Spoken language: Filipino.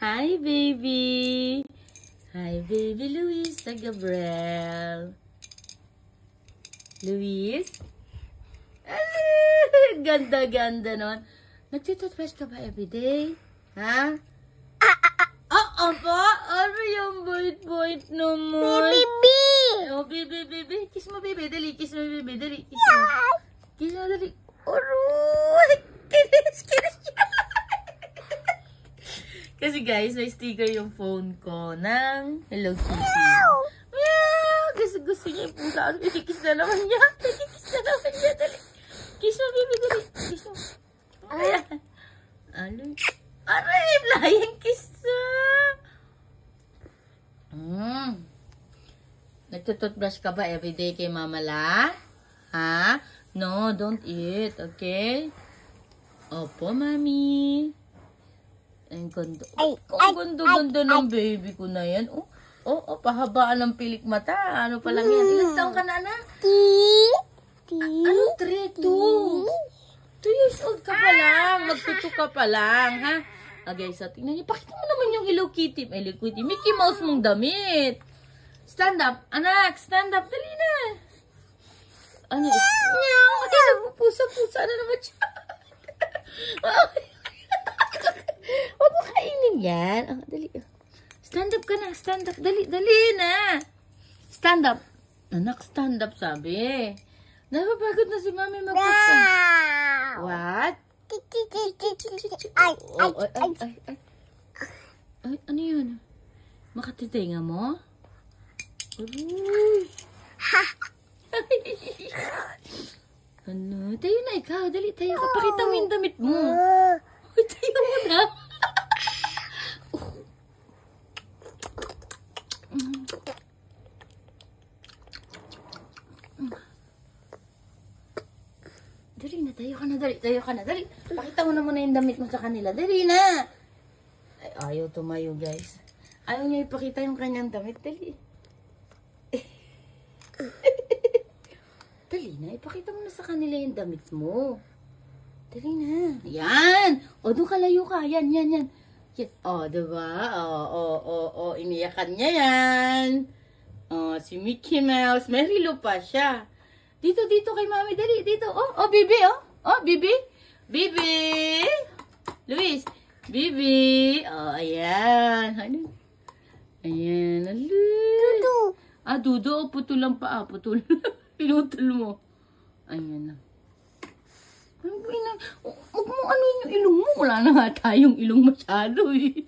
Hi, baby. Hi, baby Luisa Gabriel. Luis? Ganda-ganda nun. Nagtitoothbrush ka ba everyday? Ha? Apa? Ano yung bait-bait naman? Baby! Oh, baby. Kiss mo, baby. Dali, kiss mo, baby. Dali, kiss mo. Kiss mo, dali. Aroy! Kinis. Kasi guys, may sticker yung phone ko ng Hello Kitty. Meow! Gusto niya yung pusa. Kikiss na naman niya. Dali. Kiss mo, baby. Dali. Kiss mo. Ayan. Aray, flying kiss na. Nagtutoothbrush ka ba everyday kay Mama La? Ha? No, don't eat. Okay? Opo, Mami. Ang ganda. Ang ganda ng baby ko na yan. Pahabaan ng pilik mata. Ano pa lang yan? Ilang taong ka na, anak? Ano? 3, 2 years old ka pa lang. Magpito ka pa lang, ha? Guys, tingnan niyo. Pakita mo naman yung Hello Kitty. Mickey Mouse mong damit. Stand up. Anak, stand up. Dali na. Ano? Pusa na naman siya. Huwag mo kainin yan. Dali. Stand up ka na. Stand up. Dali na. Stand up. Anak, stand up sabi. Napapagod na si Mami mag-stand. What? Ay, ano yun? Makatitinga mo? Ano? Tayo na ikaw. Dali, tayo ka. Pakita mo yung damit mo. Tayo mo na. Dali na, tayo ka na, dali. Pakita mo na muna yung damit mo sa kanila. Dali na. Ay, ayaw tumayo, guys. Ayaw niya ipakita yung kanyang damit. Dali. Dali na, ipakita mo na sa kanila yung damit mo. Dali na. Yan. Doon ka, layo ka. Yan. Diba? Iniyakan niya yan. Si Mickey Mouse. May relo pa siya. Dito kay Mami. Dali, dito. Bibi, Bibi. Bibi. Luis. Bibi. Ayan. Ano? Ayan. Dudu. Dudu. Putol lang pa. Putol. Pinutol mo. Ayan na. Huwag mo ano yung ilong mo. Wala na nga tayong ilong masyado eh.